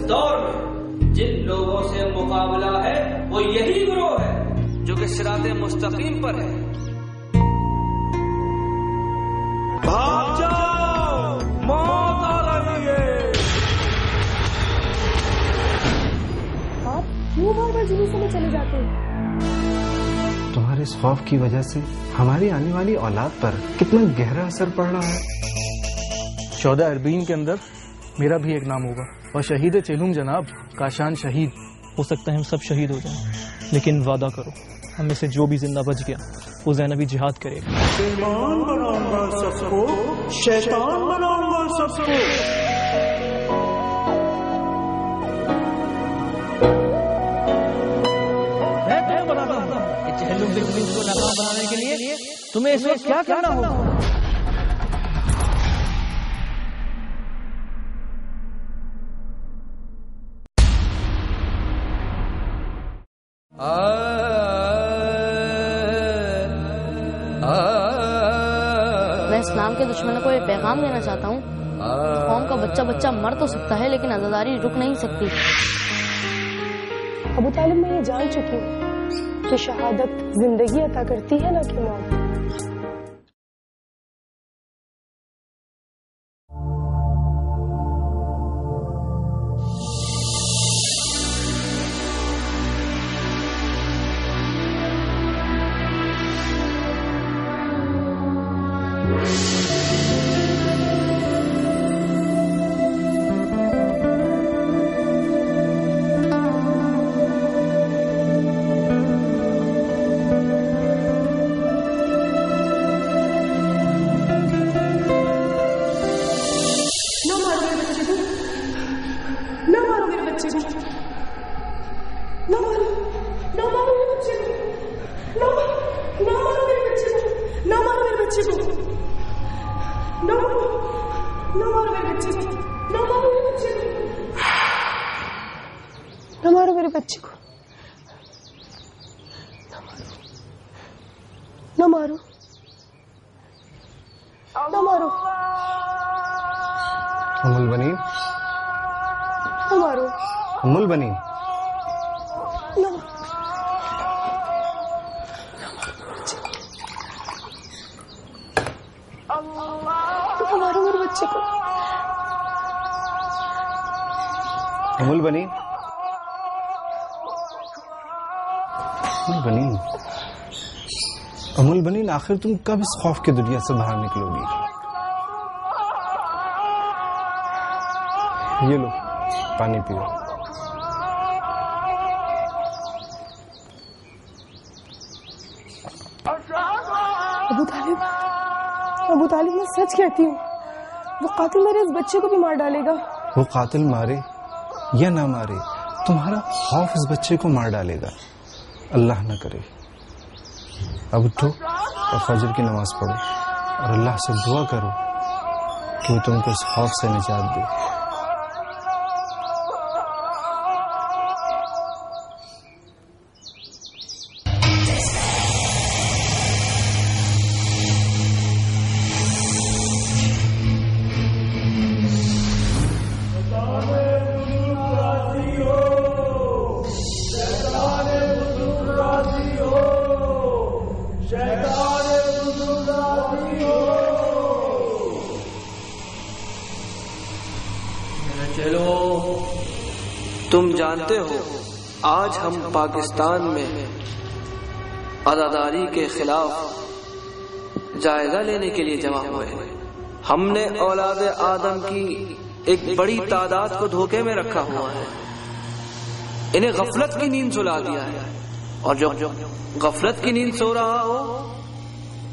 دور میں جن لوگوں سے مقابلہ ہے وہ یہی گروہ ہے جو کہ صراط مستقیم پر ہے۔ بھاگ جاؤ، موت آ رہی ہے۔ آپ کیوں بار بار جلوسوں میں چلے جاتے ہیں؟ تمہارے اس خوف کی وجہ سے ہماری آنے والی اولاد پر کتنا گہرا اثر پڑ رہا ہے۔ شہداء اربعین کے اندر میرا بھی ایک نام ہوگا، اور شہید چیلونگ جناب کاشان شہید۔ ہو سکتا ہے ہم سب شہید ہو جائیں، لیکن وعدہ کرو ہم میں سے جو بھی زندہ بچ گیا وہ زینبی جہاد کرے گا۔ ایمان بناؤں گا سب کو، شیطان بناؤں گا سب کو۔ کو ناکام بنانے کے لیے تمہیں اس وقت کیا کرنا ہوگا؟ میں اسلام کے دشمنوں کو یہ پیغام دینا چاہتا ہوں، قوم کا بچہ بچہ مر تو سکتا ہے لیکن عزاداری رک نہیں سکتی۔ ابو طالب میں یہ جان چکی ہوں کہ شہادت زندگی عطا کرتی ہے نہ کہ موت۔ نہ مارو میرے بچے کو، نہ مارو، نہ مارو، ام البنین، نہ مارو، ام البنین، نہ مارو میرے بچے کو، ام البنین، ام البنین، آخر تم کب اس خوف کی دنیا سے باہر نکلو گی؟ یہ لو پانی پیو۔ ابو طالب میں سچ کہتی ہوں، وہ قاتل میرے اس بچے کو بھی مار ڈالے گا۔ وہ قاتل مارے یا نہ مارے، تمہارا خوف اس بچے کو مار ڈالے گا۔ اللہ نہ کرے۔ اب اٹھو اور فجر کی نماز پڑھو اور اللہ سے دعا کرو کہ وہ تم کو اس خوف سے نجات دے۔ تم جانتے ہو آج ہم پاکستان میں عزاداری کے خلاف جائزہ لینے کے لیے جمع ہوئے ہیں۔ ہم نے اولاد آدم کی ایک بڑی تعداد کو دھوکے میں رکھا ہوا ہے، انہیں غفلت کی نیند سلا دیا ہے، اور جو غفلت کی نیند سو رہا ہو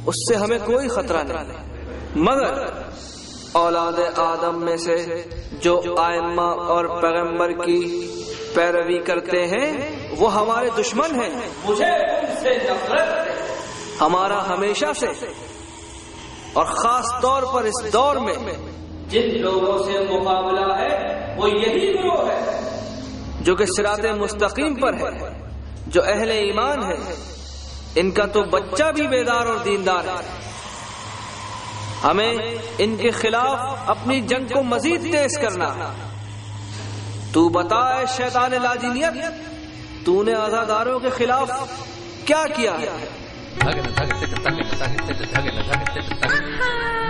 اس سے ہمیں کوئی خطرہ نہیں، مگر اولاد آدم میں سے جو ائمہ اور پیغمبر کی پیروی کرتے ہیں وہ ہمارے دشمن ہیں۔ مجھے ان سے نفرت ہے۔ ہمارا ہمیشہ سے اور خاص طور پر اس دور میں جن لوگوں سے مقابلہ ہے وہ یہی گروہ ہے جو کہ صراط مستقیم پر ہے، جو اہل ایمان ہے، ان کا تو بچہ بھی بیدار اور دیندار ہے۔ ہمیں ان کے خلاف اپنی جنگ کو مزید تیز کرنا، تو بتا اے شیطان لاجینیت، تو نے عزاداروں کے خلاف کیا کیا ہے؟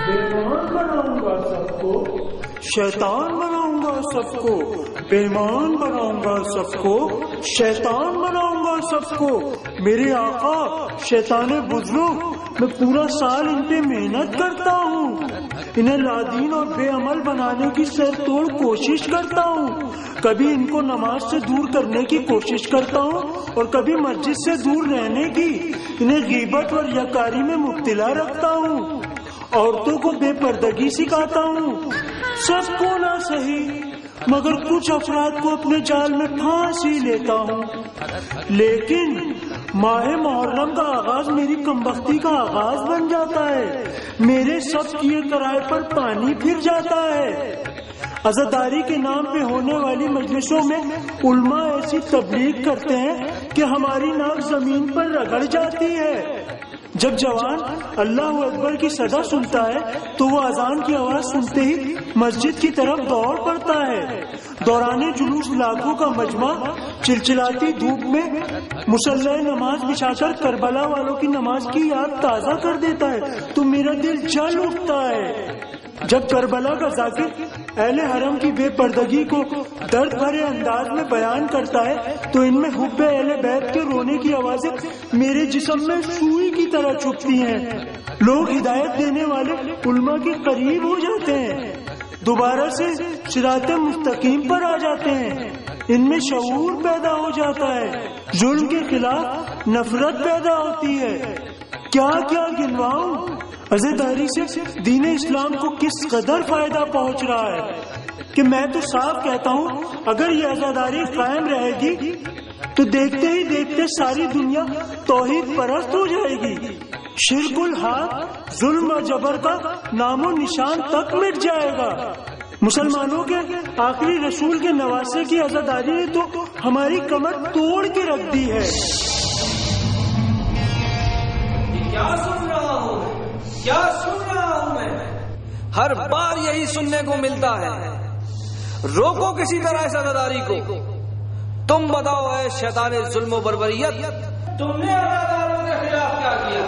بیمان بناؤں گا سب کو، شیطان بناؤں گا سب کو، بیمان بناؤں گا سب کو، شیطان بناؤں گا سب کو۔ میرے آقا شیطان بزرگ، میں پورا سال ان پہ محنت کرتا ہوں، انہیں لادین اور بے عمل بنانے کی سر توڑ کوشش کرتا ہوں، کبھی ان کو نماز سے دور کرنے کی کوشش کرتا ہوں اور کبھی مسجد سے دور رہنے کی، انہیں غیبت اور یکاری میں مبتلا رکھتا ہوں، عورتوں کو بے پردگی سکھاتا ہوں، سب کو نہ صحیح مگر کچھ افراد کو اپنے جال میں پھانس ہی لیتا ہوں۔ لیکن ماہ محرم کا آغاز میری کمبختی کا آغاز بن جاتا ہے، میرے سب کیے کرائے پر پانی پھر جاتا ہے۔ عزاداری کے نام پہ ہونے والی مجلسوں میں علماء ایسی تبلیغ کرتے ہیں کہ ہماری ناک زمین پر رگڑ جاتی ہے۔ جب جوان اللہ اکبر کی صدا سنتا ہے تو وہ اذان کی آواز سنتے ہی مسجد کی طرف دوڑ پڑتا ہے۔ دوران جلوس لاکھوں کا مجمع چلچلاتی دھوپ میں مصلی نماز بچھا کر کربلا والوں کی نماز کی یاد تازہ کر دیتا ہے تو میرا دل جل اٹھتا ہے۔ جب کربلا کا ذاکر اہل حرم کی بے پردگی کو درد بھرے انداز میں بیان کرتا ہے تو ان میں حب اہل بیت کے رونے کی آوازیں میرے جسم میں سوئی کی طرح چبھتی ہیں۔ لوگ ہدایت دینے والے علماء کے قریب ہو جاتے ہیں، دوبارہ سے صراط مستقیم پر آ جاتے ہیں، ان میں شعور پیدا ہو جاتا ہے، ظلم کے خلاف نفرت پیدا ہوتی ہے۔ کیا کیا گنواؤں، عزاداری سے دین اسلام کو کس قدر فائدہ پہنچ رہا ہے کہ میں تو صاف کہتا ہوں اگر یہ عزاداری قائم رہے گی تو دیکھتے ہی دیکھتے ساری دنیا توحید پرست ہو جائے گی، شرک الحق، ظلم و جبر کا نام و نشان تک مٹ جائے گا۔ مسلمانوں کے آخری رسول کے نواسے کی عزاداری نے تو ہماری کمر توڑ کے رکھ دی ہے۔ کیا سن رہا ہوں، کیا سن رہا ہوں میں؟ ہر بار یہی سننے کو ملتا ہے، روکو کسی طرح اس عزاداری کو۔ تم بتاؤ اے شیطان ظلم و بربریت، تم نے عزاداروں کے خلاف کیا کیا؟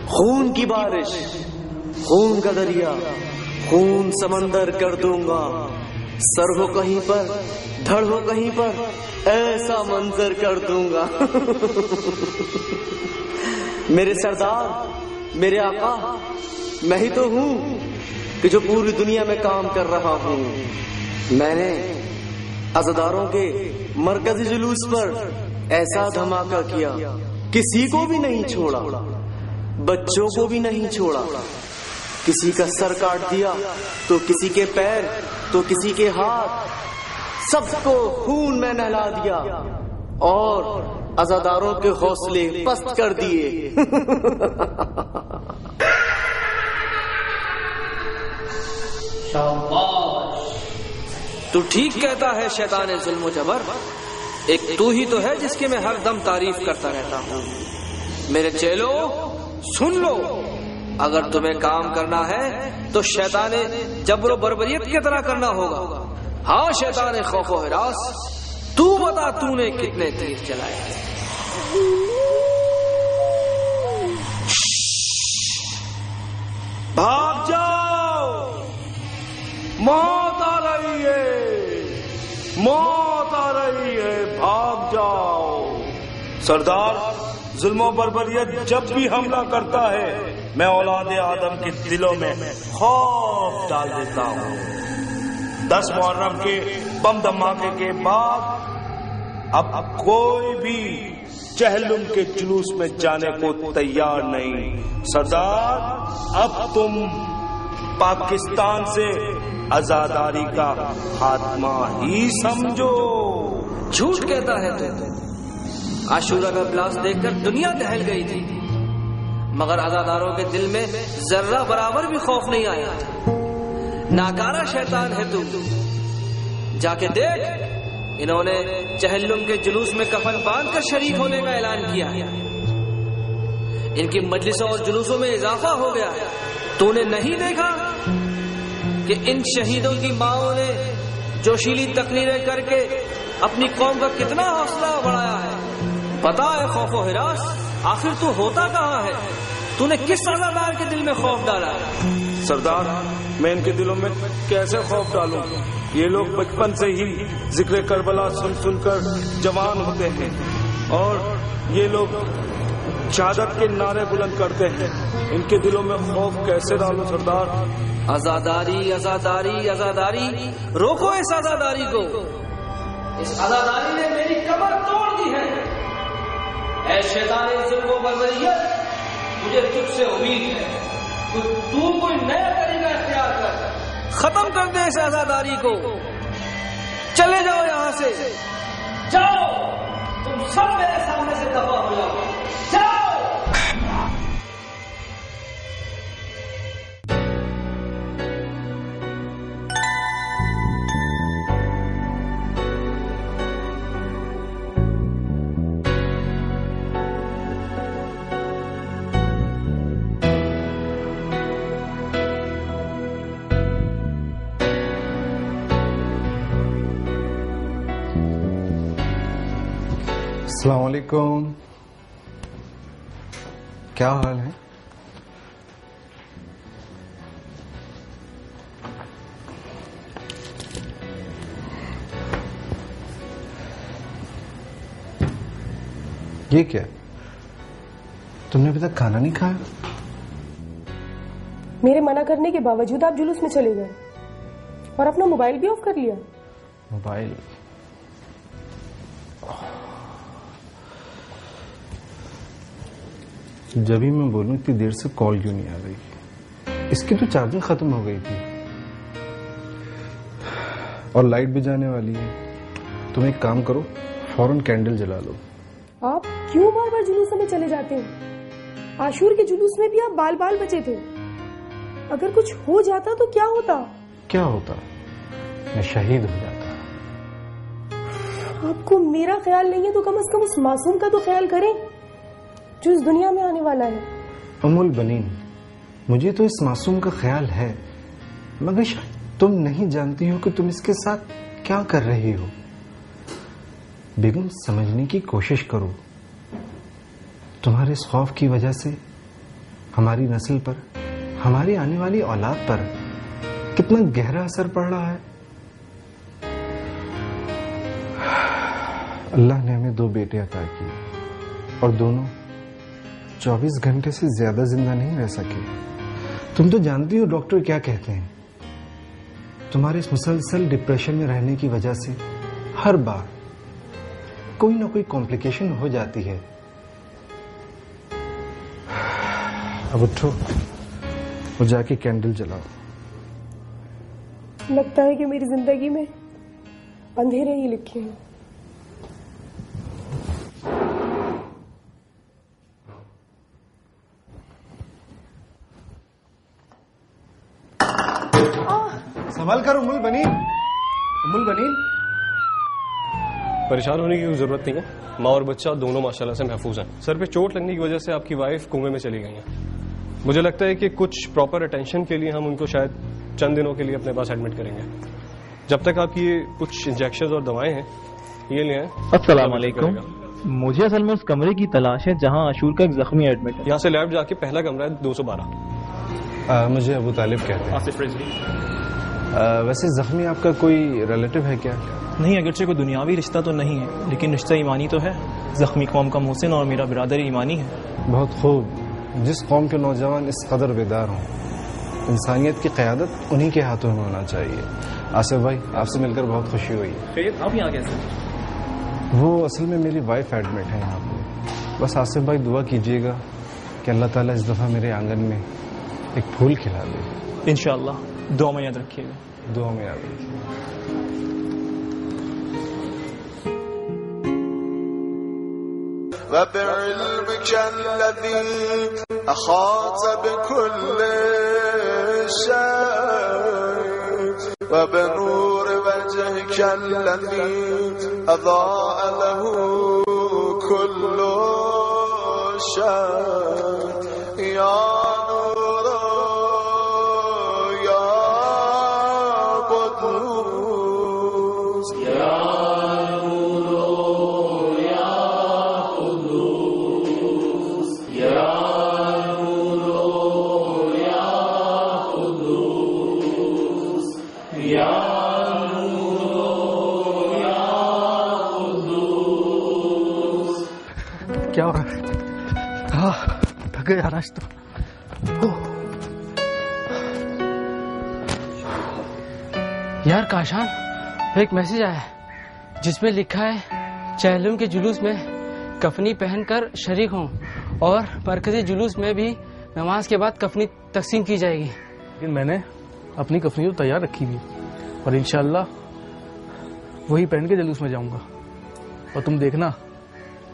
خون کی بارش، خون کا دریا، خون سمندر کر دوں گا، سر ہو کہیں پر، دھڑ ہو کہیں پر، ایسا منظر کر دوں گا۔ میرے سردار، میرے آقا، میں ہی تو ہوں کہ جو پوری دنیا میں کام کر رہا ہوں۔ میں نے عزاداروں کے مرکزی جلوس پر ایسا دھماکہ کیا، کسی کو بھی نہیں چھوڑا، بچوں کو بھی نہیں چھوڑا، کسی کا سر کاٹ دیا تو کسی کے پیر تو کسی کے ہاتھ، سب کو خون میں نہلا دیا اور عزاداروں کے حوصلے پست کر دیے۔ تو ٹھیک کہتا ہے شیطان ظلم و جبر، ایک تو ہی تو ہے جس کی میں ہر دم تعریف کرتا رہتا ہوں۔ میرے چیلو سن لو، اگر تمہیں کام کرنا ہے تو شیطان جبر و بربریت کی طرح کرنا ہوگا۔ ہاں شیطان خوف و ہراس، تو بتا تو نے کتنے تیر چلائے ہیں؟ بھاگ جاؤ، موت آ رہی ہے، موت آ رہی ہے، بھاگ جاؤ۔ سردار، ظلم و بربریت جب بھی حملہ کرتا ہے میں اولاد آدم کے دلوں میں خوف ڈال دیتا ہوں۔ 10 محرم کے بم دھماکے کے بعد اب کوئی بھی چہلم کے جلوس میں جانے کو تیار نہیں۔ سردار، اب تم پاکستان سے عزاداری کا خاتمہ ہی سمجھو۔ جھوٹ کہتا ہے تو عاشورہ کا بلاس دیکھ کر دنیا دہل گئی تھی، مگر عزاداروں کے دل میں ذرہ برابر بھی خوف نہیں آیا تھا۔ ناکارہ شیطان ہے تو، جا کے دیکھ، انہوں نے چہلم کے جلوس میں کفن باندھ کر شریک ہونے کا اعلان کیا ہے، ان کی مجلسوں اور جلوسوں میں اضافہ ہو گیا ہے۔ تو نے نہیں دیکھا کہ ان شہیدوں کی ماؤں نے جوشیلی تقریریں کر کے اپنی قوم کا کتنا حوصلہ بڑھایا ہے. پتا ہے خوف و ہراس آخر تو ہوتا کہاں ہے؟ تو نے کس عزادار کے دل میں خوف ڈالا؟ سردار میں ان کے دلوں میں کیسے خوف ڈالوں؟ یہ لوگ بچپن سے ہی ذکر کربلا سن سن کر جوان ہوتے ہیں اور یہ لوگ شہادت کے نعرے بلند کرتے ہیں. ان کے دلوں میں خوف کیسے ڈالوں سردار؟ عزاداری عزاداری عزاداری، روکو اس عزاداری کو. اس عزاداری نے میری کمر توڑ دی ہے. اے شیطان ظلم و بربریت، مجھے تجھ سے امید ہے تو کوئی نیا طریقہ اختیار کر، ختم کر دے اس عزاداری کو. چلے جاؤ یہاں سے، جاؤ، تم سب میرے سامنے سے دفع ہو جاؤ، جاؤ. السلام علیکم، کیا حال ہے؟ یہ کیا؟ تم نے ابھی تک کھانا نہیں کھایا؟ میرے منع کرنے کے باوجود آپ جلوس میں چلے گئے اور اپنا موبائل بھی آف کر لیا. موبائل؟ جب ہی میں بولوں اتنی دیر سے کال کیوں نہیں آ رہی؟ اس کی تو چارجنگ ختم ہو گئی تھی اور لائٹ بھی جانے والی ہے. تم ایک کام کرو، فوراً کینڈل جلا لو. آپ کیوں بار بار جلوس میں چلے جاتے ہیں؟ عاشور کے جلوس میں بھی آپ بال بال بچے تھے. اگر کچھ ہو جاتا تو کیا ہوتا؟ کیا ہوتا؟ میں شہید ہو جاتا. آپ کو میرا خیال نہیں ہے تو کم از کم اس معصوم کا تو خیال کریں جو اس دنیا میں آنے والا ہے. ام البنین، مجھے تو اس معصوم کا خیال ہے، مگر شاید تم نہیں جانتی ہو کہ تم اس کے ساتھ کیا کر رہی ہو. بیگم سمجھنے کی کوشش کرو. تمہارے اس خوف کی وجہ سے ہماری نسل پر، ہماری آنے والی اولاد پر کتنا گہرا اثر پڑ رہا ہے. اللہ نے ہمیں 2 بیٹے عطا کیے اور دونوں 24 گھنٹے سے زیادہ زندہ نہیں رہ سکے. تم تو جانتی ہو ڈاکٹر کیا کہتے ہیں. تمہارے اس مسلسل ڈپریشن میں رہنے کی وجہ سے ہر بار کوئی نہ کوئی کمپلیکیشن ہو جاتی ہے. اب اٹھو اور جا کے کینڈل جلاؤ. لگتا ہے کہ میری زندگی میں اندھیرے ہی لکھے ہیں. سنبھل کر ام البنین. ام البنین، پریشان ہونے کی کوئی ضرورت نہیں ہے. ماں اور بچہ دونوں ماشاءاللہ سے محفوظ ہیں. سر پہ چوٹ لگنے کی وجہ سے آپ کی وائف کومے میں چلی گئی ہیں. مجھے لگتا ہے کہ کچھ پراپر اٹینشن کے لیے ہم ان کو شاید چند دنوں کے لیے اپنے پاس ایڈمٹ کریں گے. جب تک آپ کی یہ کچھ انجیکشن اور دوائیں ہیں یہ لیں. السلام علیکم. مجھے اصل میں اس کمرے کی تلاش ہے جہاں عاشور کا ایک زخمی ایڈمٹ ہے. یہاں سے لیفٹ جا کے پہلا کمرہ ہے 212. مجھے ابو طالب کہتے ہیں. آصف رضوی. ویسے زخمی آپ کا کوئی ریلیٹو ہے کیا؟ نہیں، اگرچہ کوئی دنیاوی رشتہ تو نہیں ہے لیکن رشتہ ایمانی تو ہے. زخمی قوم کا محسن اور میرا برادر ایمانی ہے. بہت خوب. جس قوم کے نوجوان اس قدر بیدار ہوں، انسانیت کی قیادت انہی کے ہاتھوں میں ہونا چاہیے. آصف بھائی، آپ سے مل کر بہت خوشی ہوئی. آپ یہاں کیسے؟ وہ اصل میں میری وائف ایڈمٹ ہے یہاں پہ. بس آصف بھائی دعا کیجیے گا کہ اللہ تعالیٰ اس دفعہ میرے آنگن میں ایک پھول کھلا دے. انشاءاللہ. دعا میں یاد رکھیے گا. دعا میں یاد رکھیے. وبعلمك الذي أحاط بكل شيء وبنور وجهك الذي أضاء له كل شيء يا نور يا کیا ہو رہا ہے؟ تھک گیا آج تو. یار کاشان، ایک میسج آیا ہے جس میں لکھا ہے چہلم کے جلوس میں کفنی پہن کر شریک ہوں اور مرکزی جلوس میں بھی نماز کے بعد کفنی تقسیم کی جائے گی. لیکن میں نے اپنی کفنی تو تیار رکھی ہوئی اور انشاءاللہ وہی پہن کے جلوس میں جاؤں گا. اور تم دیکھنا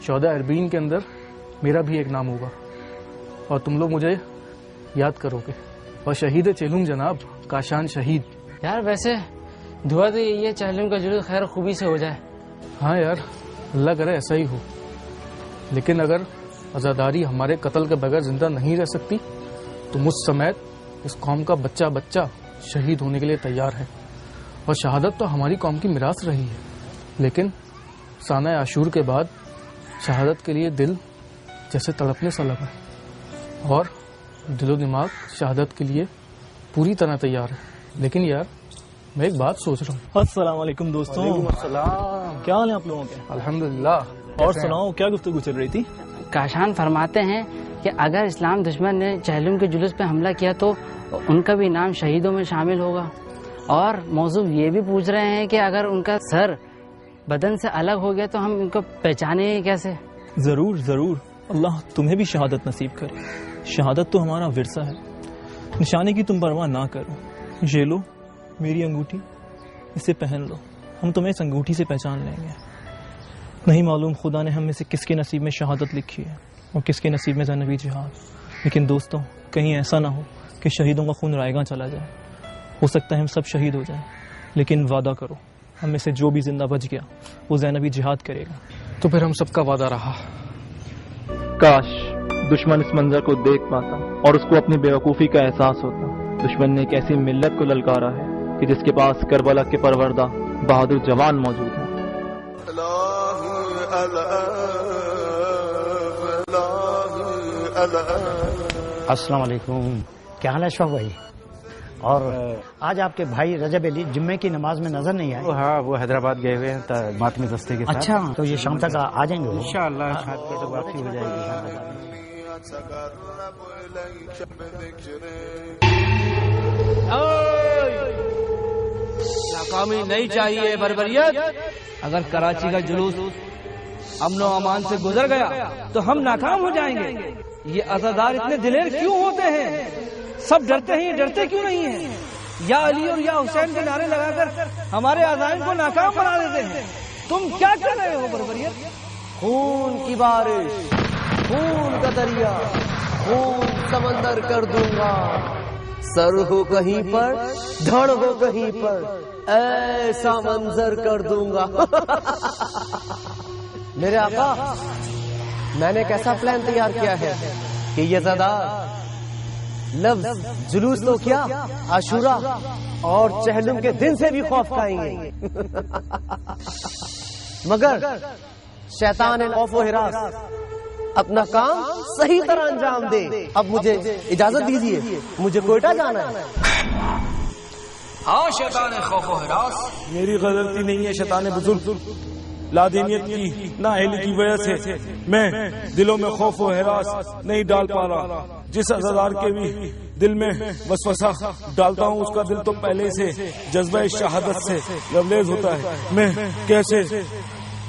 شہداء اربعین کے اندر میرا بھی ایک نام ہوگا اور تم لوگ مجھے یاد کرو گے. اور شہید چہلم جناب، کاشان شہید. یار ویسے دعا تو یہی ہے چہلم کا جلوس خیر خوبی سے ہو جائے. ہاں یار، اللہ کرے ایسا ہی ہو. لیکن اگر عزاداری ہمارے قتل کے بغیر زندہ نہیں رہ سکتی تو مجھ سمیت اس قوم کا بچہ بچہ شہید ہونے کے لیے تیار ہے. اور شہادت تو ہماری قوم کی میراث رہی ہے، لیکن سانہ عاشور کے بعد شہادت کے لیے دل جیسے تڑپنے سے لگا ہے اور دل و دماغ شہادت کے لیے پوری طرح تیار ہے. لیکن یار میں ایک بات سوچ رہا ہوں. السلام علیکم دوستوں. السلام. کیا حال ہے آپ لوگوں کے؟ الحمدللہ. اور سناؤ، کیا گفتگو چل رہی تھی؟ کاشان فرماتے ہیں کہ اگر اسلام دشمن نے چہلم کے جلوس پہ حملہ کیا تو ان کا بھی نام شہیدوں میں شامل ہوگا. اور موضوع یہ بھی پوچھ رہے ہیں کہ اگر ان کا سر بدن سے الگ ہو گیا تو ہم ان کو پہچانیں گے کیسے؟ ضرور ضرور، اللہ تمہیں بھی شہادت نصیب کرے. شہادت تو ہمارا ورثہ ہے. نشانے کی تم پرواہ نہ کرو. یہ لو میری انگوٹھی، اسے پہن لو. ہم تمہیں اس انگوٹھی سے پہچان لیں گے. نہیں معلوم خدا نے ہم میں سے کس کے نصیب میں شہادت لکھی ہے اور کس کے نصیب میں زینبی جہاد. لیکن دوستوں، کہیں ایسا نہ ہو کہ شہیدوں کا خون رائیگاں چلا جائے. ہو سکتا ہے ہم سب شہید ہو جائیں، لیکن وعدہ کرو ہم میں سے جو بھی زندہ بچ گیا وہ زینبی جہاد کرے گا. تو پھر ہم سب کا وعدہ رہا. کاش دشمن اس منظر کو دیکھ پاتا اور اس کو اپنی بیوقوفی کا احساس ہوتا. دشمن نے ایک ایسی ملت کو للکارا ہے کہ جس کے پاس کربلا کے پروردہ بہادر جوان موجود ہیں. السلام علیکم. کیا حال ہے اشفاق بھائی؟ اور آج آپ کے بھائی رجب علی جمعے کی نماز میں نظر نہیں آئے. ہاں، وہ حیدرآباد گئے ہوئے ہیں ماتمی دستے کے ساتھ. اچھا، تو یہ شام تک آ جائیں گے انشاءاللہ. واپسی ہو جائے گی. ناکامی نہیں چاہیے بربریت. اگر کراچی کا جلوس امن و امان سے گزر گیا تو ہم ناکام ہو جائیں گے. یہ عزادار اتنے دلیر کیوں ہوتے ہیں؟ سب ڈرتے ہیں، ڈرتے کیوں نہیں ہیں؟ یا علی اور یا حسین کے نعرے لگا کر ہمارے عزائم کو ناکام بنا دیتے ہیں. تم کیا کر رہے ہو بربریت؟ خون کی بارش، خون کا دریا، خون سمندر کر دوں گا. سر ہو کہیں پر، دھڑ ہو کہیں پر، ایسا منظر کر دوں گا. میرے آقا، میں نے ایک ایسا پلان تیار کیا ہے کہ یہ زدار لفظ جلوس تو کیا، عاشورہ اور چہلم کے دن سے بھی خوف کھائیں گے. مگر شیطان خوف و ہراس اپنا کام صحیح طرح انجام دے. اب مجھے اجازت دیجیے، مجھے کوئٹہ جانا ہے. ہاں شیطان خوف و ہراس، میری غلطی نہیں ہے شیطان بزرگ. لادینیت کی نااہلی کی وجہ سے میں دلوں میں خوف و ہراس نہیں ڈال پا رہا. جس عزادار کے بھی دل میں وسوسہ ڈالتا ہوں اس کا دل تو پہلے سے جذبہ شہادت سے لبریز ہوتا ہے. میں کیسے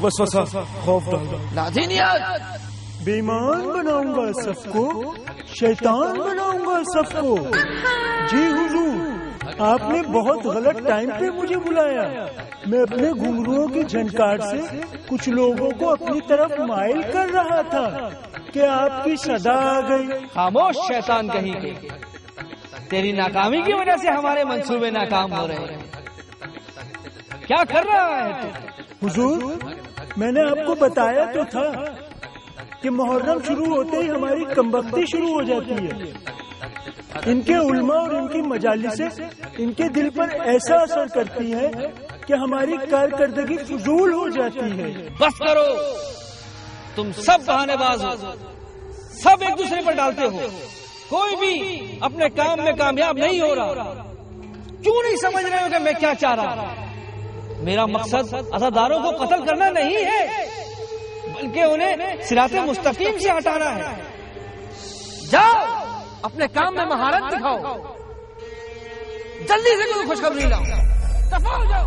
وسوسہ خوف ڈالتا ہوں؟ لادینیت بے ایمان بناؤں گا سب کو، شیطان بناؤں گا سب کو. جی حضور، آپ نے بہت غلط ٹائم پہ مجھے بلایا. میں اپنے گھنگروؤں کی جھنکار سے کچھ لوگوں کو اپنی طرف مائل کر رہا تھا کہ آپ کی صدا آ گئی. خاموش شیطان کہیں کے، تیری ناکامی کی وجہ سے ہمارے منصوبے ناکام ہو رہے ہیں. کیا کر رہا ہے تو؟ حضور، میں نے آپ کو بتایا تو تھا کہ محرم شروع ہوتے ہی ہماری کمبختی شروع ہو جاتی ہے. ان کے علماء اور ان کی مجالسیں ان کے دل پر ایسا اثر کرتی ہے کہ ہماری کارکردگی فضول ہو جاتی ہے. بس کرو، تم سب بہانے باز ہو، سب ایک دوسرے پر ڈالتے ہو. کوئی بھی اپنے کام میں کامیاب نہیں ہو رہا. کیوں نہیں سمجھ رہے ہو کہ میں کیا چاہ رہا ہوں؟ میرا مقصد عزاداروں کو قتل کرنا نہیں ہے، بلکہ انہیں صراط مستقیم سے ہٹانا ہے. جاؤ اپنے کام میں مہارت دکھاؤ. جلدی سے کوئی خوشخبری لاؤ. دفع ہو جاؤ.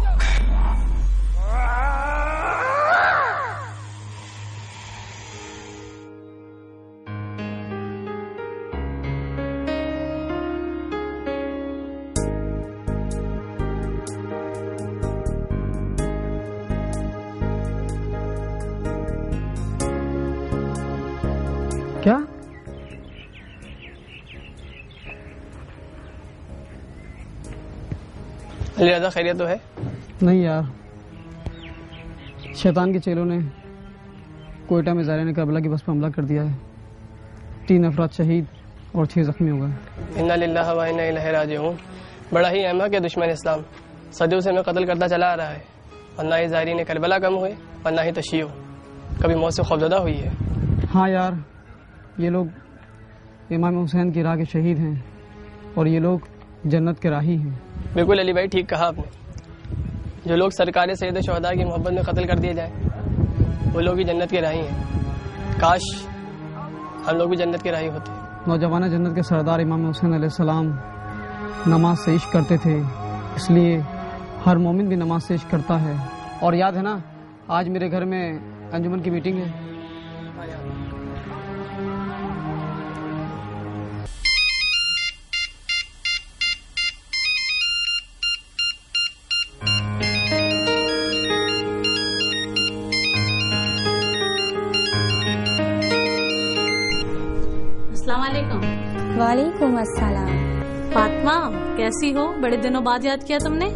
کیا علی رضا خیریت تو ہے؟ نہیں یار، شیطان کے چیلوں نے کوئٹہ میں زائرین کربلا کی بس پر حملہ کر دیا ہے. 3 افراد شہید اور 6 زخمی ہو گئے. انا للہ و انا الیہ راجعون. بڑا ہی احمق ہے دشمن اسلام. صدیوں سے ہمیں قتل کرتا چلا آ رہا ہے، اور نہ ہی زائرین کربلا کم ہوئے اور نہ ہی تشیع کبھی موت سے خوفزدہ ہوئی ہے. ہاں یار، یہ لوگ امام حسین کی راہ کے شہید ہیں اور یہ لوگ جنت کے راہی ہیں. بالکل علی بھائی، ٹھیک کہا آپ نے. جو لوگ سرکار سید شہداء کی محبت میں قتل کر دیے جائیں وہ لوگ ہی جنت کے راہی ہیں. کاش ہم لوگ بھی جنت کے راہی ہوتے. نوجوان جنت کے سردار امام حسین علیہ السلام نماز سے عشق کرتے تھے، اس لیے ہر مومن بھی نماز سے عشق کرتا ہے. اور یاد ہے نا، آج میرے گھر میں انجمن کی میٹنگ ہے. السلام علیکم. وعلیکم السلام. فاطمہ کیسی ہو؟ بڑے دنوں بعد یاد کیا تم نے.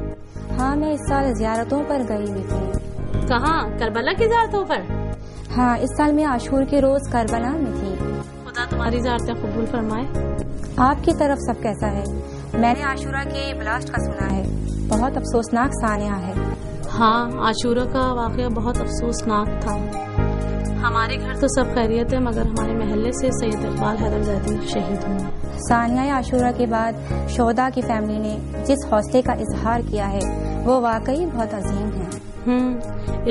ہاں، میں اس سال زیارتوں پر گئی ہوئی تھی. کہاں؟ کربلا کی زیارتوں پر؟ ہاں، اس سال میں عاشور کے روز کربلا میں تھی. خدا تمہاری زیارتیں قبول فرمائے. آپ کی طرف سب کیسا ہے؟ میں نے عاشورہ کے بلاسٹ کا سنا ہے، بہت افسوسناک سانحہ ہے. ہاں، عاشورہ کا واقعہ بہت افسوسناک تھا. ہمارے گھر تو سب خیریت ہے، مگر ہمارے محلے سے سید اقبال حیدر زیدی شہید ہوئے. سانحہ عاشورہ کے بعد شہداء کی فیملی نے جس حوصلے کا اظہار کیا ہے وہ واقعی بہت عظیم ہے.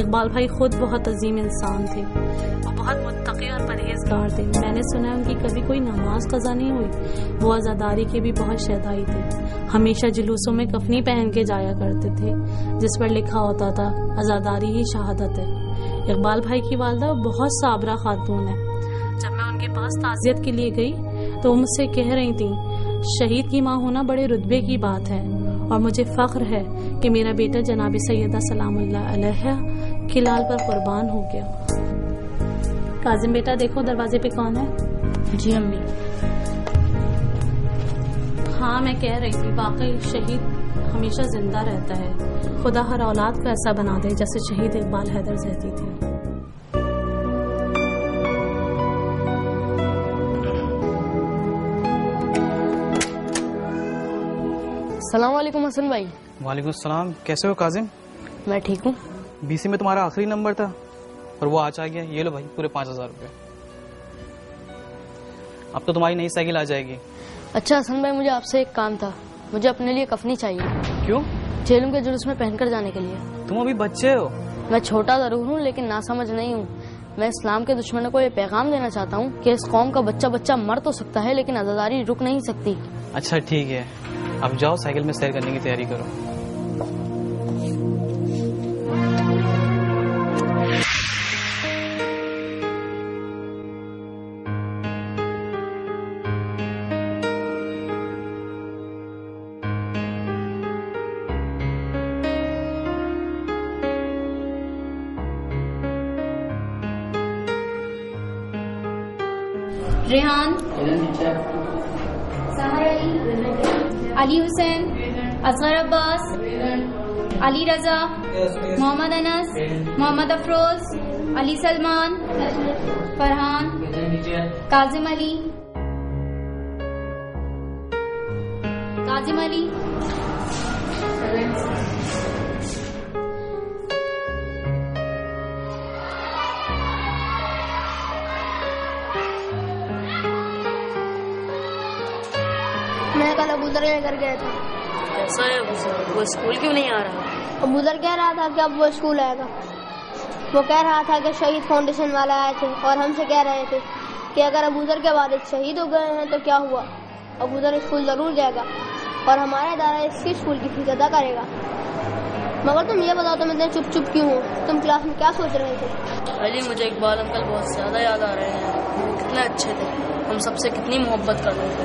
اقبال بھائی خود بہت عظیم انسان تھے. وہ بہت متقی اور پرہیزگار تھے. میں نے سنا ہے ان کی کبھی کوئی نماز قضا نہیں ہوئی. وہ عزاداری کے بھی بہت شیدائی تھے. ہمیشہ جلوسوں میں کفنی پہن کے جایا کرتے تھے جس پر لکھا ہوتا تھا عزاداری ہی شہادت ہے. اقبال بھائی کی والدہ بہت صابرہ خاتون ہے. جب میں ان کے پاس تعزیت کے لیے گئی تو وہ مجھ سے کہہ رہی تھیں شہید کی ماں ہونا بڑے رتبے کی بات ہے اور مجھے فخر ہے کہ میرا بیٹا جناب سیدہ سلام اللہ علیہ کی لال پر قربان ہو گیا. کاظم بیٹا دیکھو دروازے پہ کون ہے. جی امی. ہاں، میں کہہ رہی تھی واقعی شہید ہمیشہ زندہ رہتا ہے. خدا ہر اولاد کو ایسا بنا دے جیسے شہید اقبال حیدر زیدی تھے. السلام علیکم حسن بھائی. وعلیکم السلام. کیسے ہو کاظم؟ میں ٹھیک ہوں. BC میں تمہارا آخری نمبر تھا اور وہ آج آ گیا. یہ لو بھائی پورے 5000 روپے. اب تو تمہاری نئی سائیکل آ جائے گی. اچھا حسن بھائی، مجھے آپ سے ایک کام تھا. مجھے اپنے لیے کفنی چاہیے. کیوں؟ جیلوں کے جلوس میں پہن کر جانے کے لیے. تم ابھی بچے ہو. میں چھوٹا ضرور ہوں لیکن ناسمجھ نہیں ہوں. میں اسلام کے دشمنوں کو یہ پیغام دینا چاہتا ہوں کہ اس قوم کا بچہ بچہ مر تو سکتا ہے لیکن عزاداری رک نہیں سکتی. اچھا ٹھیک ہے، اب جاؤ سائیکل میں سیر کرنے کی تیاری کرو. ریحان، علی حسین، اصغر عباس، علی رضا، محمد انس، محمد افروز، علی سلمان، فرحان، کاظم علی، میں کل ابوذر کے گھر گیا تھا. کیسا ہے وہ اسکول کیوں نہیں آ رہا؟ ابوذر کہہ رہا تھا کہ اب وہ اسکول آئے گا. وہ کہہ رہا تھا کہ شہید فاؤنڈیشن والے آئے تھے اور ہم سے کہہ رہے تھے کہ اگر ابوذر کے والد شہید ہو گئے ہیں تو کیا ہوا، ابوذر اسکول ضرور جائے گا اور ہمارا ادارہ اس کی اسکول کی فیس ادا کرے گا۔ مگر تم یہ بتاؤ تم اتنے چپ چپ کیوں ہو؟ تم کلاس میں کیا سوچ رہے تھے؟ علی مجھے اقبال انکل بہت زیادہ یاد آ رہے ہیں، وہ کتنے اچھے تھے، ہم سب سے کتنی محبت کرتے تھے۔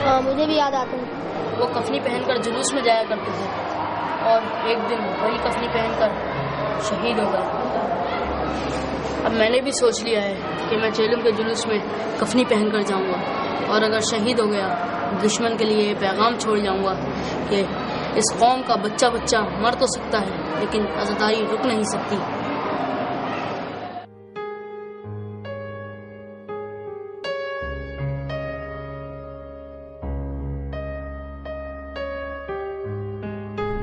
ہاں مجھے بھی یاد آتے ہیں۔ وہ کفنی پہن کر جلوس میں جایا کرتے تھے اور ایک دن وہی کفنی پہن کر شہید ہو گئے۔ اب میں نے بھی سوچ لیا ہے کہ میں چیلم کے جلوس میں کفنی پہن کر جاؤں گا، اور اگر شہید ہو گیا دشمن کے لیے یہ پیغام چھوڑ جاؤں گا کہ اس قوم کا بچہ بچہ مر تو سکتا ہے لیکن عزاداری رک نہیں سکتی۔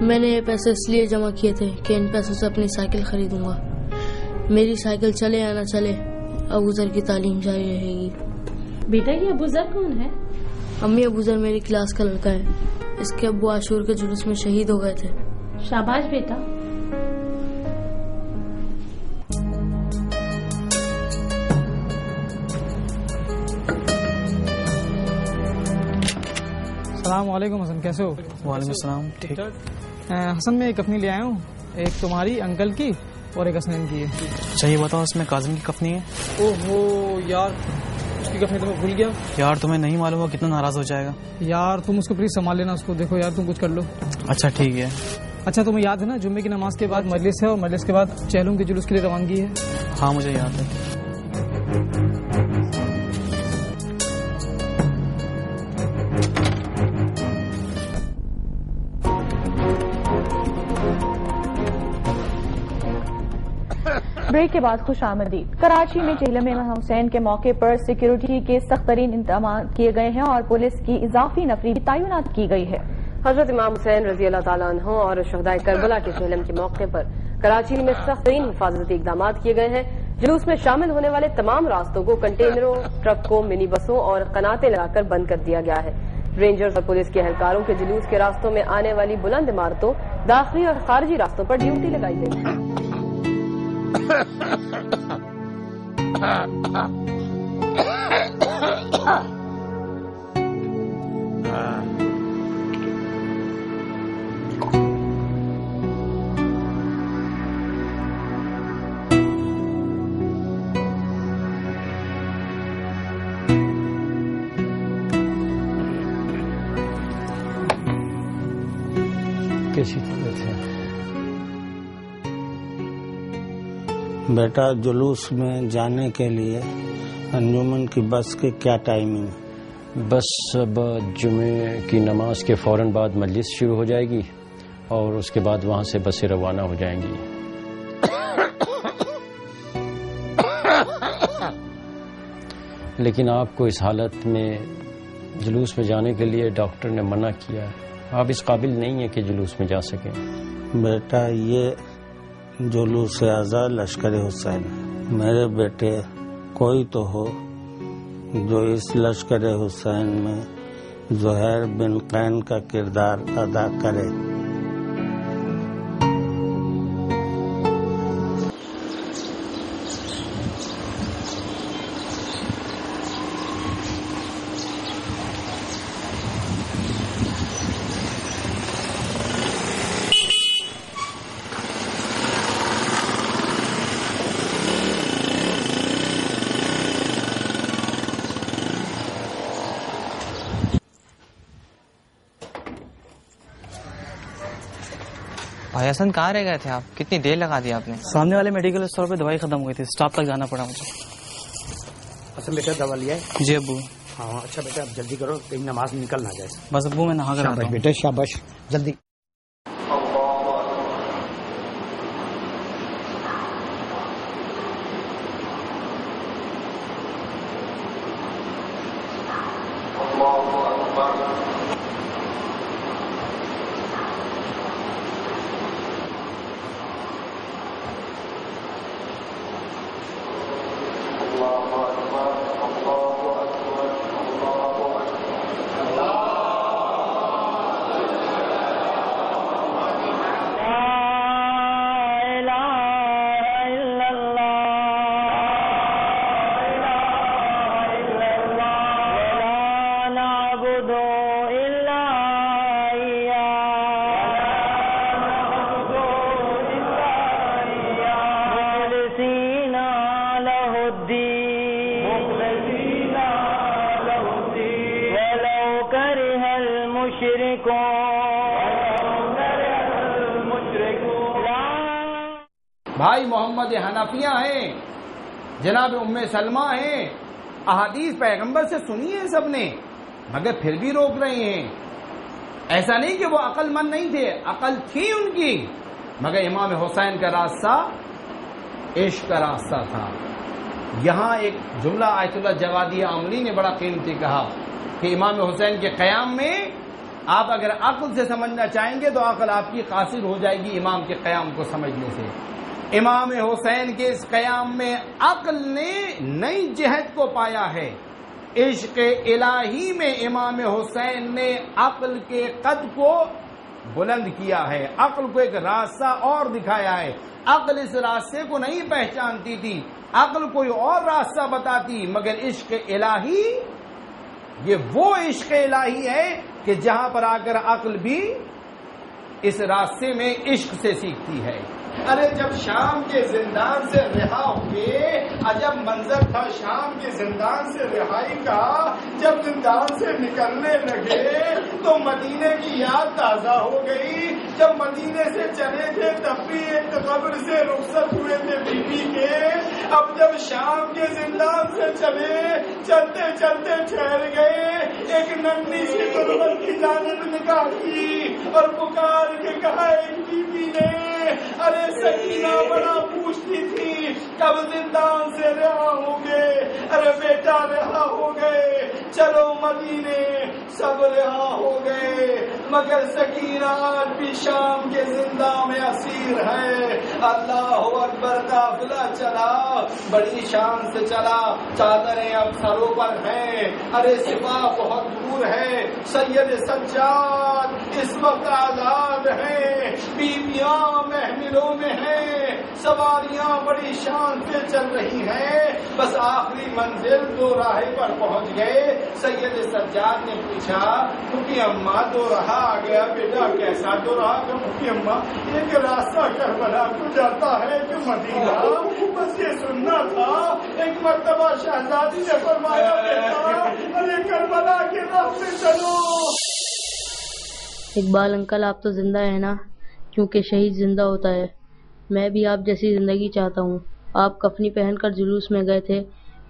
میں نے یہ پیسے اس لیے جمع کیے تھے کہ ان پیسوں سے اپنی سائیکل خریدوں گا۔ میری سائیکل چلے یا نہ چلے ابوذر کی تعلیم جاری رہے گی۔ بیٹا یہ ابوذر کون ہے؟ امی ابوذر میری کلاس کا لڑکا ہے، اس کے ابو عاشور کے جلوس میں شہید ہو گئے تھے۔ شاباش بیٹا۔ السلام علیکم حسن، کیسے ہو؟ وعلیکم السلام، ٹھیک۔ حسن میں ایک کفنی لے آیا ہوں، ایک تمہاری، انکل کی اور ایک حسنین کی ہے۔ اچھا یہ بتاؤ اس میں کاظم کی کفنی ہے؟ اوہو یار، اس کی کفنی تو میں بھول گیا یار، تمہیں نہیں معلوم ہو کتنا ناراض ہو جائے گا یار، تم اس کو پلیز سنبھال لینا، اس کو دیکھو یار، تم کچھ کر لو۔ اچھا ٹھیک ہے۔ اچھا تمہیں یاد ہے نا جمعے کی نماز کے بعد مجلس ہے اور مجلس کے بعد چہلم کے جلوس کے لیے روانگی ہے؟ ہاں مجھے یاد ہے۔ بریک کے بعد خوش آمدید۔ کراچی میں چہلم امام حسین کے موقع پر سیکیورٹی کے سخت ترین انتظامات کیے گئے ہیں اور پولیس کی اضافی نفری بھی تعینات کی گئی ہے۔ حضرت امام حسین رضی اللہ تعالیٰ عنہ اور شہدائے کربلا کے چہلم کے موقع پر کراچی میں سخت ترین حفاظتی اقدامات کیے گئے ہیں۔ جلوس میں شامل ہونے والے تمام راستوں کو کنٹینروں، ٹرکوں، منی بسوں اور قناتیں لگا کر بند کر دیا گیا ہے۔ رینجرز اور پولیس کے اہلکاروں کے جلوس کے راستوں میں آنے والی بلند عمارتوں، داخلی اور خارجی راستوں پر ڈیوٹی لگائی گئی ہے۔ کیسی طبیعت ہے بیٹا؟ جلوس میں جانے کے لیے انجمن کی بس کی کیا ٹائمنگ ہے؟ بس اب جمعے کی نماز کے فوراً بعد مجلس شروع ہو جائے گی اور اس کے بعد وہاں سے بسیں روانہ ہو جائیں گی۔ لیکن آپ کو اس حالت میں جلوس میں جانے کے لیے ڈاکٹر نے منع کیا، آپ اس قابل نہیں ہیں کہ جلوس میں جا سکیں۔ بیٹا یہ جلوس آزاد لشکر حسین، میرے بیٹے کوئی تو ہو جو اس لشکر حسین میں زہیر بن قین کا کردار ادا کرے۔ بھائی حسن کہاں رہ گئے تھے آپ؟ کتنی دیر لگا دی آپ نے؟ سامنے والے میڈیکل اسٹور پہ دوائی ختم ہوئی تھی، اسٹاپ تک جانا پڑا مجھے۔ اچھا بیٹا دوا لیا ہے؟ جی ابو۔ ہاں اچھا بیٹا اب جلدی کرو، کہیں نماز نکل نہ جائے۔ بس ابو میں نہا کر آتا ہوں۔ بیٹا شاباش، جلدی۔ المشركون بھائی محمد حنفیہ ہیں، جناب ام سلمہ ہیں، احادیث پیغمبر سے سنی ہے سب نے، مگر پھر بھی روک رہے ہیں۔ ایسا نہیں کہ وہ عقل مند نہیں تھے، عقل تھی ان کی، مگر امام حسین کا راستہ عشق کا راستہ تھا۔ یہاں ایک جملہ آیت اللہ جوادی عملی نے بڑا قیمتی کہا کہ امام حسین کے قیام میں آپ اگر عقل سے سمجھنا چاہیں گے تو عقل آپ کی قاصر ہو جائے گی امام کے قیام کو سمجھنے سے۔ امام حسین کے اس قیام میں عقل نے نئی جہت کو پایا ہے۔ عشق الہی میں امام حسین نے عقل کے قد کو بلند کیا ہے، عقل کو ایک راستہ اور دکھایا ہے۔ عقل اس راستے کو نہیں پہچانتی تھی، عقل کوئی اور راستہ بتاتی، مگر عشق الہی یہ وہ عشق الہی ہے کہ جہاں پر آ کر عقل بھی اس راستے میں عشق سے سیکھتی ہے۔ ارے جب شام کے زندان سے رہا ہوئے، عجب منظر تھا شام کے زندان سے رہائی کا۔ جب زندان سے نکلنے لگے تو مدینے کی یاد تازہ ہو گئی۔ جب مدینے سے چلے تھے تب بھی ایک قبر سے رخصت ہوئے تھے بیوی کے، اب جب شام کے زندان سے چلے، چلتے چلتے ٹھہر گئے، ایک ننھی سی غربت کی جانب نگاہ کی اور پکار کے کہا ایک بیوی نے، ارے سکینہ بڑا پوچھتی تھی کب زندان سے رہا ہوں گے، ارے بیٹا رہا ہو گئے، چلو مدینے، سب رہا ہو گئے، مگر سکینہ آج بھی شام کے زندان میں اسیر ہے۔ اللہ اکبر، قافلہ چلا، بڑی شان سے چلا، چادریں اب سروں پر ہیں، ارے سپاہ بہت دور ہے، سید سجاد اس وقت آزاد ہیں، بیویاں محملوں میں ہیں، سواریاں بڑی شان سے چل رہی ہیں، بس آخری منزل دو راہے پر پہنچ گئے۔ سید سجاد نے پوچھا پھوپھی اماں دو راہ آ گیا، بیٹا کیسا دو راہ؟ کہ پھوپھی اماں ایک راستہ کربلا کو جاتا ہے کہ مدینہ، بس یہ سننا تھا۔ ایک مرتبہ شہزادی نے فرمایا بیٹا ارے کربلا کے راستے چلو۔ اقبال انکل آپ تو زندہ ہے نا؟ کیونکہ شہید زندہ ہوتا ہے۔ میں بھی آپ جیسی زندگی چاہتا ہوں۔ آپ کفنی پہن کر جلوس میں گئے تھے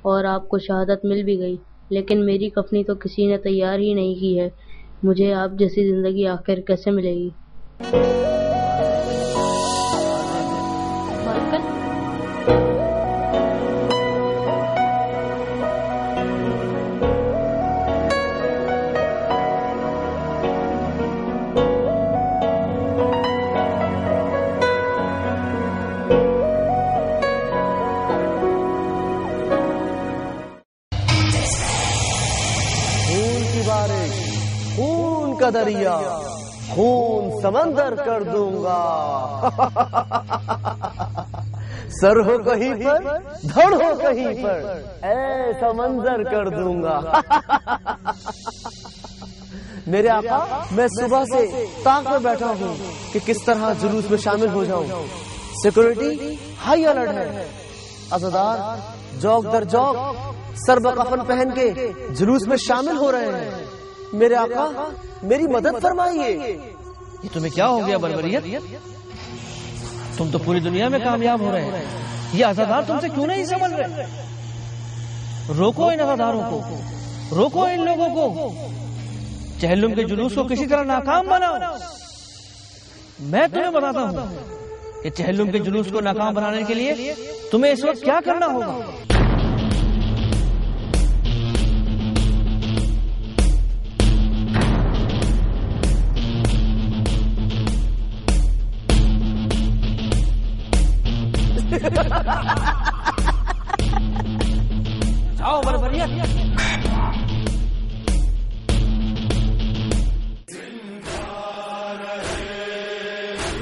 اور آپ کو شہادت مل بھی گئی، لیکن میری کفنی تو کسی نے تیار ہی نہیں کی ہے۔ مجھے آپ جیسی زندگی آخر کیسے ملے گی؟ دریا خون سمندر کر دوں گا، سر ہو کہیں پر دھڑ ہو کہیں پر ایسا منظر کر دوں گا۔ میرے آقا میں صبح سے تاک میں بیٹھا ہوں کہ کس طرح جلوس میں شامل ہو جاؤں۔ سیکورٹی ہائی الرٹ ہے، عزادار جوک در جوک سر بکفن پہن کے جلوس میں شامل ہو رہے ہیں۔ میرے آقا میری مدد فرمائیے۔ یہ تمہیں کیا ہو گیا بربریت؟ تم تو پوری دنیا میں کامیاب ہو رہے ہیں، یہ عزادار تم سے کیوں نہیں سنبھل رہے؟ روکو ان عزاداروں کو، روکو ان لوگوں کو، چہلم کے جلوس کو کسی طرح ناکام بناؤ۔ میں تمہیں بتاتا ہوں کہ چہلم کے جلوس کو ناکام بنانے کے لیے تمہیں اس وقت کیا کرنا ہوگا۔ جاؤ بربریت۔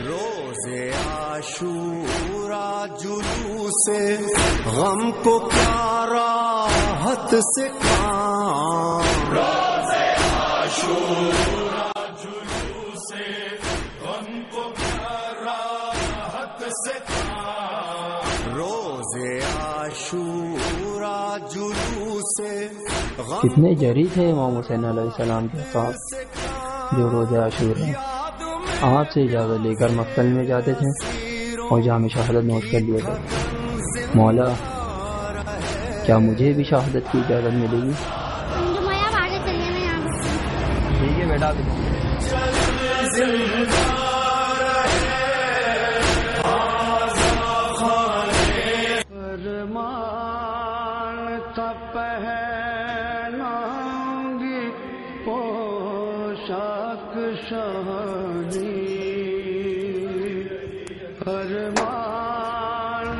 روزے عاشورا جلوس غم کو کیا راحت سے کام، روزے عاشورا جلوس غم کو کیا راحت سے کام، روزے عاشورا جلوس کتنے جری تھے امام حسین علیہ السلام کے ساتھ، جو روزہ عاشورہ آپ سے اجازت لے کر مقتل میں جاتے تھے اور جام شہادت نوش کر لیا کرتے. مولا کیا مجھے بھی شہادت کی اجازت ملے گی؟ ٹھیک ہے بیٹا.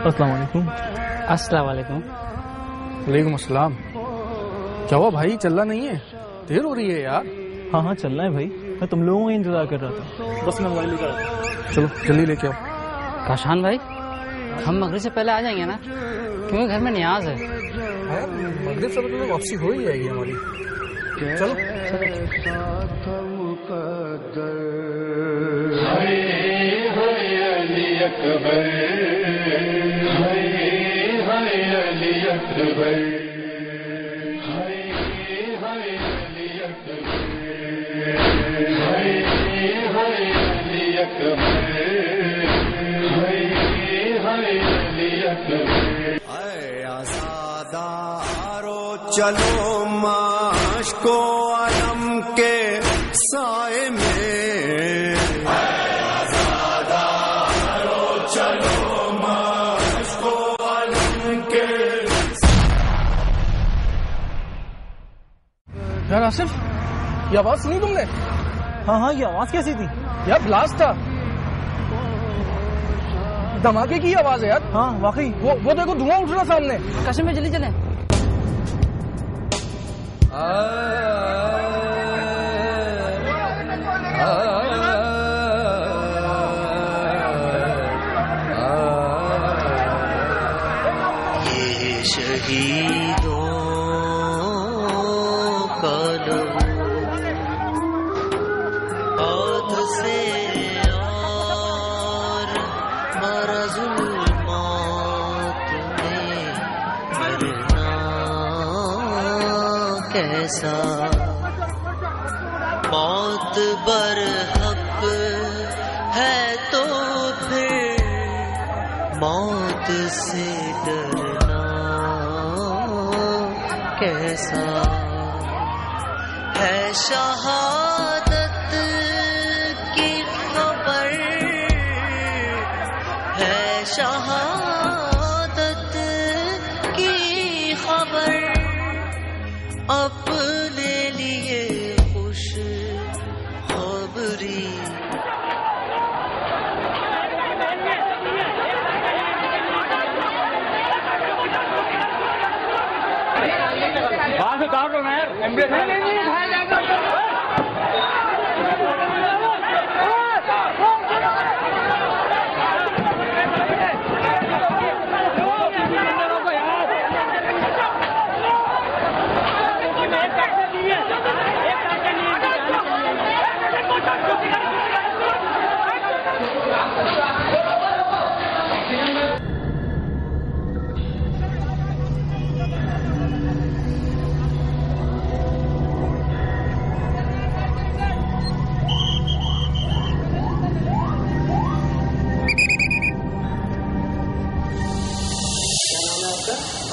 السلام علیکم. السلام علیکم. وعلیکم السلام. کیا ہوا بھائی, چلنا نہیں ہے؟ دیر ہو رہی ہے یار. ہاں ہاں چلنا ہے بھائی, میں تم لوگوں کا انتظار کر رہا تھا. بس میں موبائل لے کر آتا ہوں. چلو جلدی لے کے آؤ. کاشان بھائی ہم مغرب سے پہلے آ جائیں گے نا, کیونکہ گھر میں نیاز ہے. مغرب سے پہلے واپسی ہو ہی جائے گی ہماری. چلو چلو مشک و علم کے سائے میں, چلو مشک و علم کے. یار آصف, یہ آواز سنی تم نے؟ ہاں ہاں, یہ آواز کیسی تھی یار؟ بلاسٹ تھا, دھماکے کی آواز ہے یار. ہاں واقعی, وہ دیکھو دھواں اٹھ رہا سامنے. کشم میں جلدی چلیں. یہ شہیدوں کا لہو ہاتھ سے اور مرض الموت میں مرنا کیسا, موت برحق ہے تو پھر موت سے ڈرنا کیسا ہے. شہادت کی خبر ہے, شہادت کی خبر اپنے لیے خوش خبری.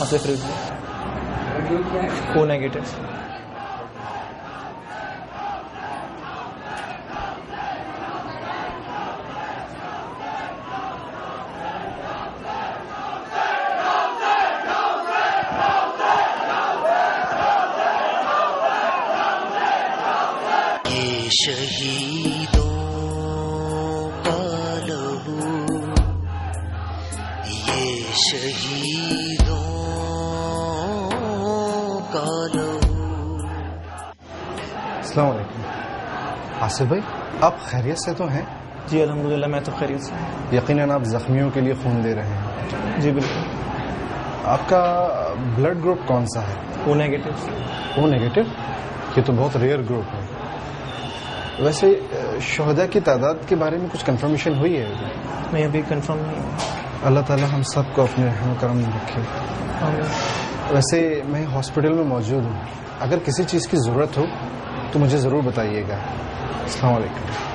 آصف رضوی, او نیگیٹو. یہ شہیدوں کا لہو, یہ شہیدوں کا لہو. السلام علیکم. آصف بھائی آپ خیریت سے تو ہیں؟ جی الحمدللہ میں تو خیریت سے. یقیناً آپ زخمیوں کے لیے خون دے رہے ہیں. جی بالکل. آپ کا بلڈ گروپ کون سا ہے؟ او نیگیٹو. او نیگیٹو, یہ تو بہت ریئر گروپ ہے. ویسے شہداء کی تعداد کے بارے میں کچھ کنفرمیشن ہوئی ہے؟ میں ابھی کنفرم نہیں ہوں. اللہ تعالی ہم سب کو اپنے رحم و کرم میں رکھے. ویسے میں ہاسپٹل میں موجود ہوں, اگر کسی چیز کی ضرورت ہو تو مجھے ضرور بتائیے گا. السلام علیکم.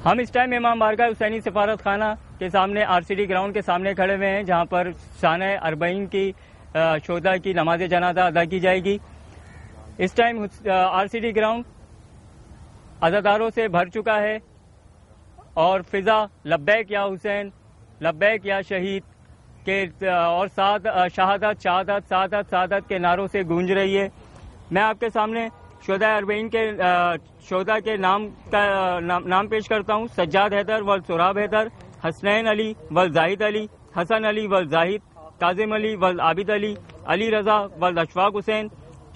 ہم اس ٹائم امام بارگاہ حسینی سفارت خانہ کے سامنے آر سی ڈی گراؤنڈ کے سامنے کھڑے ہوئے ہیں، جہاں پر شانہ اربعین کی شہداء کی نماز جنازہ ادا کی جائے گی. اس time R C D ground عزاداروں سے بھر چکا ہے اور فضا لبیک یا حسین، لبیک یا شہید کے اور ساتھ شہادت شہادت سعادت سعادت کے نعروں سے گونج رہی ہے. میں آپ کے سامنے شہداء اربعین کے شہداء کے نام پیش کرتا ہوں. سجاد حیدر ول سراب حیدر، حسنین علی ول زاہد علی، حسن علی ول زاہد، کاظم علی ول عابد علی، علی رضا ول اشفاق حسین،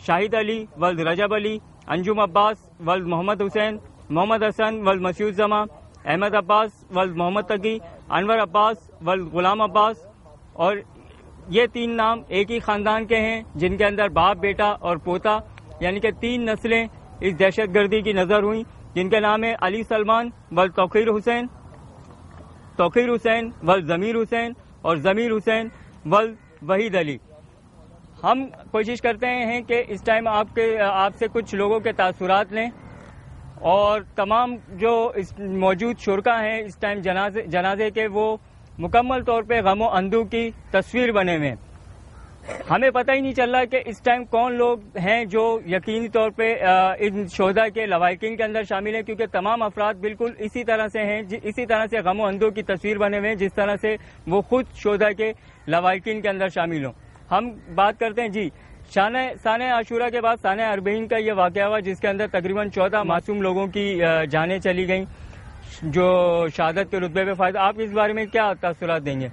شاہد علی ول رجب علی، انجم عباس ول محمد حسین، محمد حسن ول مسعود زماں، احمد عباس ول محمد تقی، انور عباس ول غلام عباس. اور یہ 3 نام ایک ہی خاندان کے ہیں، جن کے اندر باپ، بیٹا اور پوتا، یعنی کہ 3 نسلیں اس دہشت گردی کی نظر ہوئیں، جن کے نام ہے علی سلمان ول توقیر حسین، توقیر حسین ول ضمیر حسین اور ضمیر حسین ول وحید علی. ہم کوشش کرتے ہیں کہ اس ٹائم آپ سے کچھ لوگوں کے تاثرات لیں، اور تمام جو موجود شرکا ہیں اس ٹائم جنازے کے، وہ مکمل طور پہ غم و اندوہ کی تصویر بنے ہوئے ہیں. ہمیں پتہ ہی نہیں چل رہا کہ اس ٹائم کون لوگ ہیں جو یقینی طور پہ ان شہداء کے لواحقین کے اندر شامل ہیں، کیونکہ تمام افراد بالکل اسی طرح سے ہیں، اسی طرح سے غم و اندوہ کی تصویر بنے ہوئے ہیں جس طرح سے وہ خود شہداء کے لواحقین کے اندر شامل ہوں. ہم بات کرتے ہیں جی سانح عاشورہ کے بعد سانح اربعین کا یہ واقعہ ہوا، جس کے اندر تقریباً 14 معصوم لوگوں کی جانیں چلی گئیں جو شہادت کے رتبے پہ فائز. آپ اس بارے میں کیا تاثرات دیں گے؟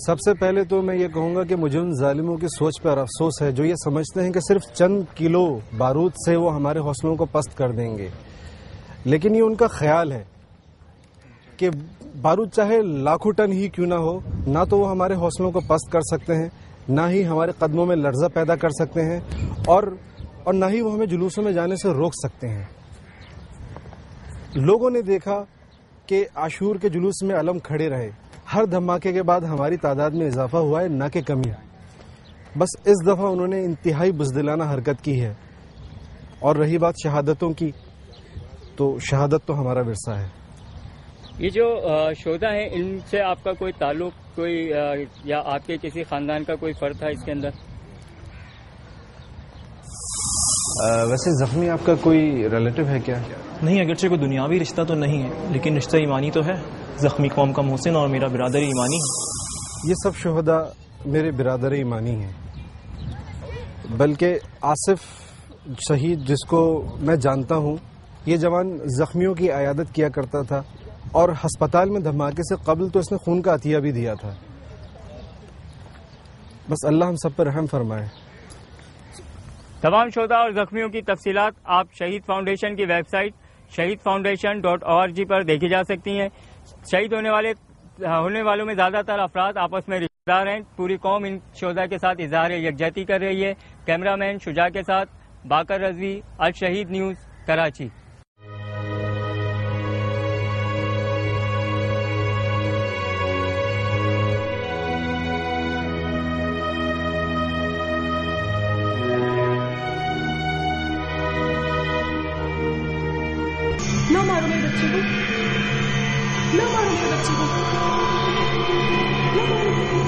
سب سے پہلے تو میں یہ کہوں گا کہ مجھے ان ظالموں کی سوچ پر افسوس ہے جو یہ سمجھتے ہیں کہ صرف چند کلو بارود سے وہ ہمارے حوصلوں کو پست کر دیں گے. لیکن یہ ان کا خیال ہے کہ بارود چاہے لاکھوں ٹن ہی کیوں نہ ہو، نہ تو وہ ہمارے حوصلوں کو پست کر سکتے ہیں، نہ ہی ہمارے قدموں میں لرزہ پیدا کر سکتے ہیں، اور نہ ہی وہ ہمیں جلوسوں میں جانے سے روک سکتے ہیں. لوگوں نے دیکھا کہ عاشور کے جلوس میں علم کھڑے رہے. ہر دھماکے کے بعد ہماری تعداد میں اضافہ ہوا ہے، نہ کہ کمی. بس اس دفعہ انہوں نے انتہائی بزدلانہ حرکت کی ہے. اور رہی بات شہادتوں کی، تو شہادت تو ہمارا ورثہ ہے. یہ جو شہداء ہیں ان سے آپ کا کوئی تعلق، کوئی یا آپ کے کسی خاندان کا کوئی فرد تھا اس کے اندر؟ ویسے زخمی آپ کا کوئی ریلیٹو ہے کیا؟ نہیں، اگرچہ کوئی دنیاوی رشتہ تو نہیں ہے، لیکن رشتہ ایمانی تو ہے. زخمی قوم کا محسن اور میرا برادر ایمانی ہے. یہ سب شہداء میرے برادر ایمانی ہیں، بلکہ آصف شہید جس کو میں جانتا ہوں، یہ جوان زخمیوں کی عیادت کیا کرتا تھا، اور ہسپتال میں دھماکے سے قبل تو اس نے خون کا عطیہ بھی دیا تھا. بس اللہ ہم سب پر رحم فرمائے. تمام شہداء اور زخمیوں کی تفصیلات آپ شہید فاؤنڈیشن کی ویب سائٹ shahidfoundation.org پر دیکھی جا سکتی ہیں. شہید ہونے والوں میں زیادہ تر افراد آپس میں رشتہ دار ہیں. پوری قوم ان شہداء کے ساتھ اظہار یکجہتی کر رہی ہے. کیمرہ مین شجاع کے ساتھ باقر رضوی، الشہید نیوز، کراچی. نہ مارو میرے بچے کو، نہ مارو میرے بچے کو، نہ مارو.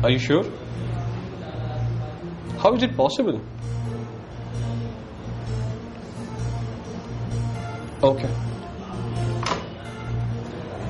Are you sure? How is it possible? Okay.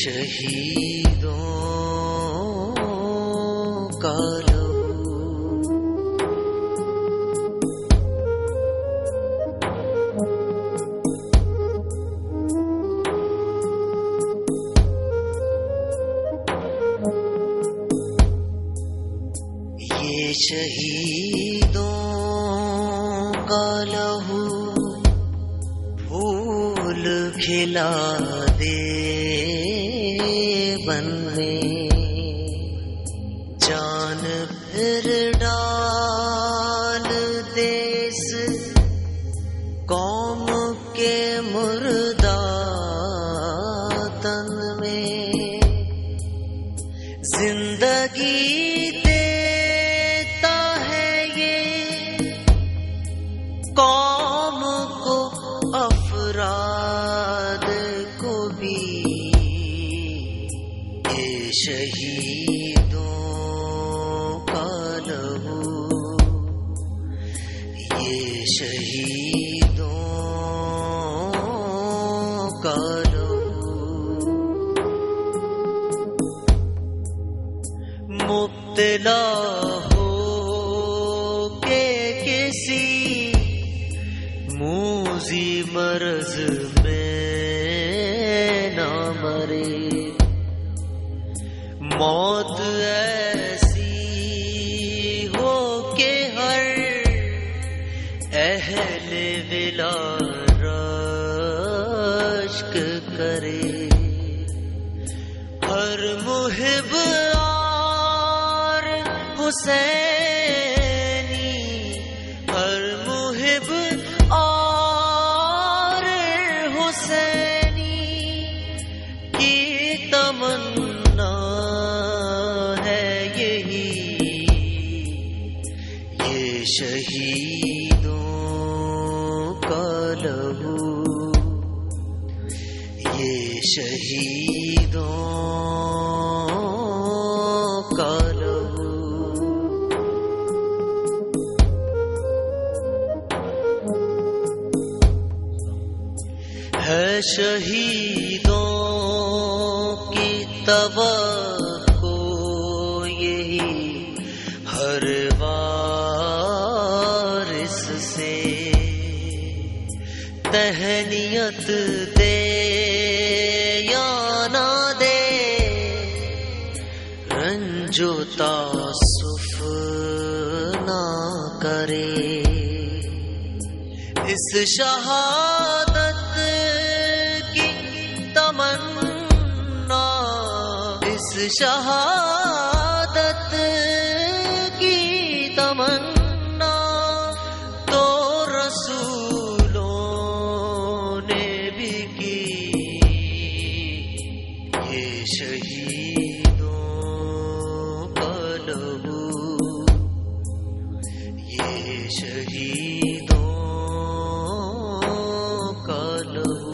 شہیدوں کا شہیدوں کا لہو پھول کھلا دے بن میں، جان پھر ڈال دے اس قوم کے مردہ تن میں، زندگی قوم کو افراد کو بھی، یہ شہیدوں کا لہو، یہ شہیدوں کا لہو، مبتلا ہو کے کسی موذی مرض میں نہ مرے، موت ایسی ہو کہ ہر اہل ولا رشک کرے، ہر محب آر حسینی، ہر محب اور حسینی کی تمنا ہے یہی، یہ شہیدوں کا لہو، یہ شہیدوں کا لہو، ہے شہیدوں کی توقع یہی ہر وارث سے، تہنیت دے یا نہ دے، رنج و تعصف نہ کرے، اس شہادت کی تمنا، اس شہادت کی تمنا تو رسولوں نے بھی کی، یہ شہیدوں کا لہو، یہ شہیدوں کا لہو،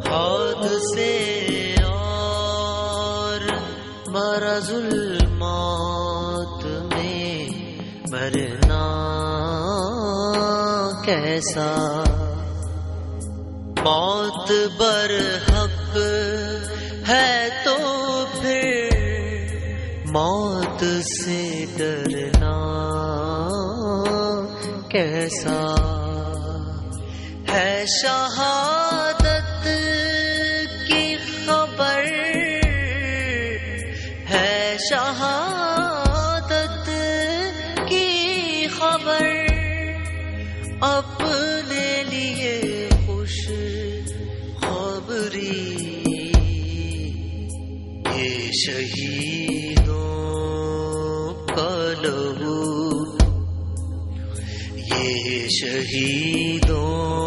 حادثے اور مرض الموت میں مرنا کیسا، موت برحق ہے تو پھر موت سے ڈرنا کیسا، ہے شہادت کی خبر، ہے شہادت کی خبر، اپنے لیے خوش خبری، یہ شہیدوں کا لہو، یہ شہیدوں